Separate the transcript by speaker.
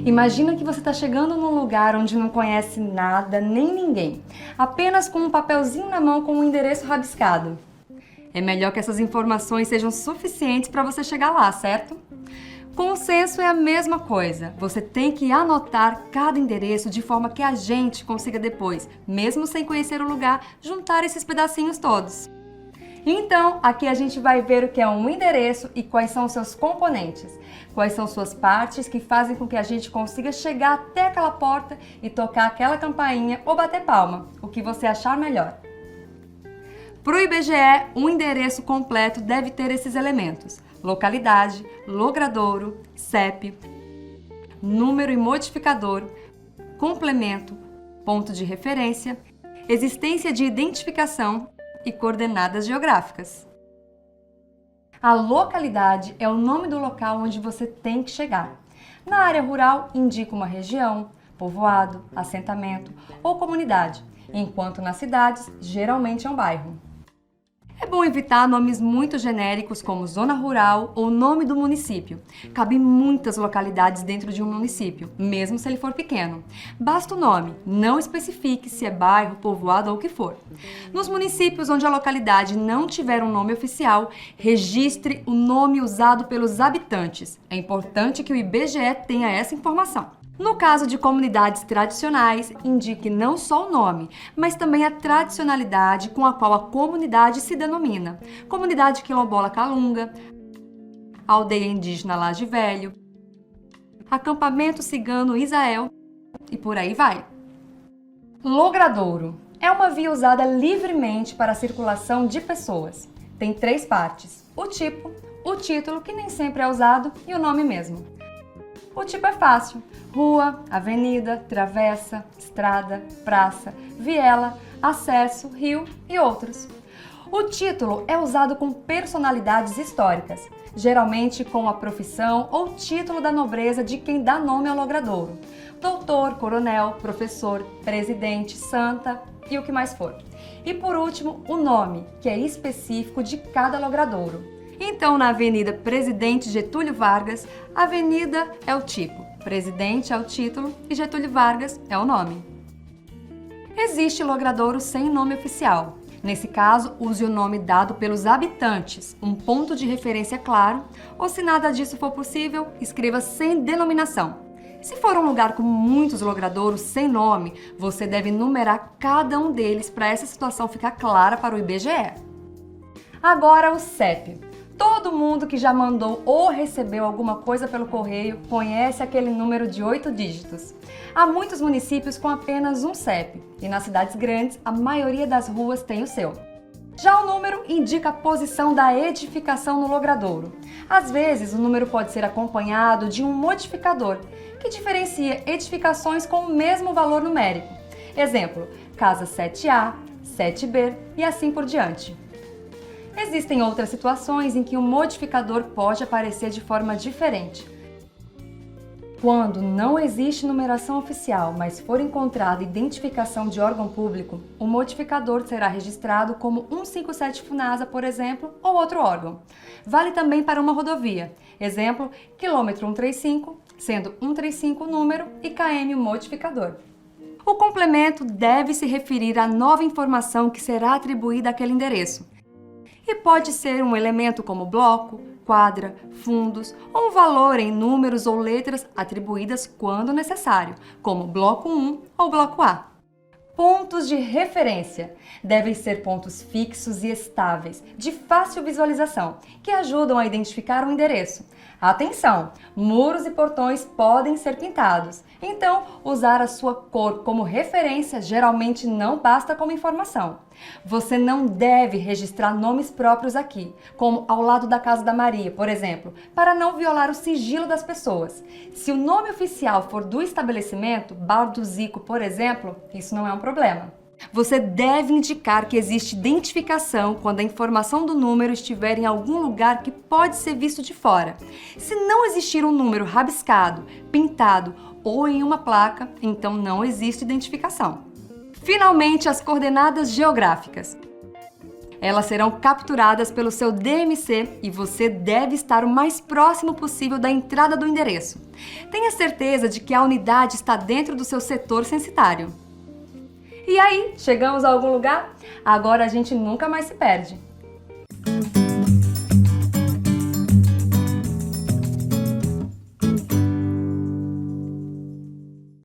Speaker 1: Imagina que você está chegando num lugar onde não conhece nada nem ninguém, apenas com um papelzinho na mão com um endereço rabiscado. É melhor que essas informações sejam suficientes para você chegar lá, certo? Com o censo é a mesma coisa. Você tem que anotar cada endereço de forma que a gente consiga depois, mesmo sem conhecer o lugar, juntar esses pedacinhos todos. Então, aqui a gente vai ver o que é um endereço e quais são os seus componentes, quais são suas partes que fazem com que a gente consiga chegar até aquela porta e tocar aquela campainha ou bater palma, o que você achar melhor. Para o IBGE, um endereço completo deve ter esses elementos: localidade, logradouro, CEP, número e modificador, complemento, ponto de referência, existência de identificação e coordenadas geográficas. A localidade é o nome do local onde você tem que chegar. Na área rural, indica uma região, povoado, assentamento ou comunidade, enquanto nas cidades, geralmente é um bairro. É bom evitar nomes muito genéricos como zona rural ou nome do município. Cabem muitas localidades dentro de um município, mesmo se ele for pequeno. Basta o nome, não especifique se é bairro, povoado ou o que for. Nos municípios onde a localidade não tiver um nome oficial, registre o nome usado pelos habitantes. É importante que o IBGE tenha essa informação. No caso de comunidades tradicionais, indique não só o nome, mas também a tradicionalidade com a qual a comunidade se denomina. Comunidade quilombola Calunga, aldeia indígena Laje Velho, acampamento cigano Isael e por aí vai. Logradouro é uma via usada livremente para a circulação de pessoas. Tem 3 partes: o tipo, o título, que nem sempre é usado, e o nome mesmo. O tipo é fácil: rua, avenida, travessa, estrada, praça, viela, acesso, rio e outros. O título é usado com personalidades históricas, geralmente com a profissão ou título da nobreza de quem dá nome ao logradouro: doutor, coronel, professor, presidente, santa e o que mais for. E por último, o nome, que é específico de cada logradouro. Então, na Avenida Presidente Getúlio Vargas, Avenida é o tipo, Presidente é o título e Getúlio Vargas é o nome. Existe logradouro sem nome oficial. Nesse caso, use o nome dado pelos habitantes, um ponto de referência claro, ou se nada disso for possível, escreva sem denominação. Se for um lugar com muitos logradouros sem nome, você deve numerar cada um deles para essa situação ficar clara para o IBGE. Agora o CEP. Todo mundo que já mandou ou recebeu alguma coisa pelo correio conhece aquele número de 8 dígitos. Há muitos municípios com apenas um CEP e nas cidades grandes a maioria das ruas tem o seu. Já o número indica a posição da edificação no logradouro. Às vezes o número pode ser acompanhado de um modificador que diferencia edificações com o mesmo valor numérico. Exemplo: casa 7A, 7B e assim por diante. Existem outras situações em que o modificador pode aparecer de forma diferente. Quando não existe numeração oficial, mas for encontrada identificação de órgão público, o modificador será registrado como 157 FUNASA, por exemplo, ou outro órgão. Vale também para uma rodovia. Exemplo, quilômetro 135, sendo 135 o número e km o modificador. O complemento deve se referir à nova informação que será atribuída àquele endereço. E pode ser um elemento como bloco, quadra, fundos ou um valor em números ou letras atribuídas quando necessário, como bloco 1 ou bloco A. Pontos de referência devem ser pontos fixos e estáveis, de fácil visualização, que ajudam a identificar o endereço. Atenção! Muros e portões podem ser pintados, então usar a sua cor como referência geralmente não basta como informação. Você não deve registrar nomes próprios aqui, como ao lado da Casa da Maria, por exemplo, para não violar o sigilo das pessoas. Se o nome oficial for do estabelecimento, Bar do Zico, por exemplo, isso não é um problema. Você deve indicar que existe identificação quando a informação do número estiver em algum lugar que pode ser visto de fora. Se não existir um número rabiscado, pintado ou em uma placa, então não existe identificação. Finalmente, as coordenadas geográficas. Elas serão capturadas pelo seu DMC e você deve estar o mais próximo possível da entrada do endereço. Tenha certeza de que a unidade está dentro do seu setor censitário. E aí, chegamos a algum lugar? Agora a gente nunca mais se perde.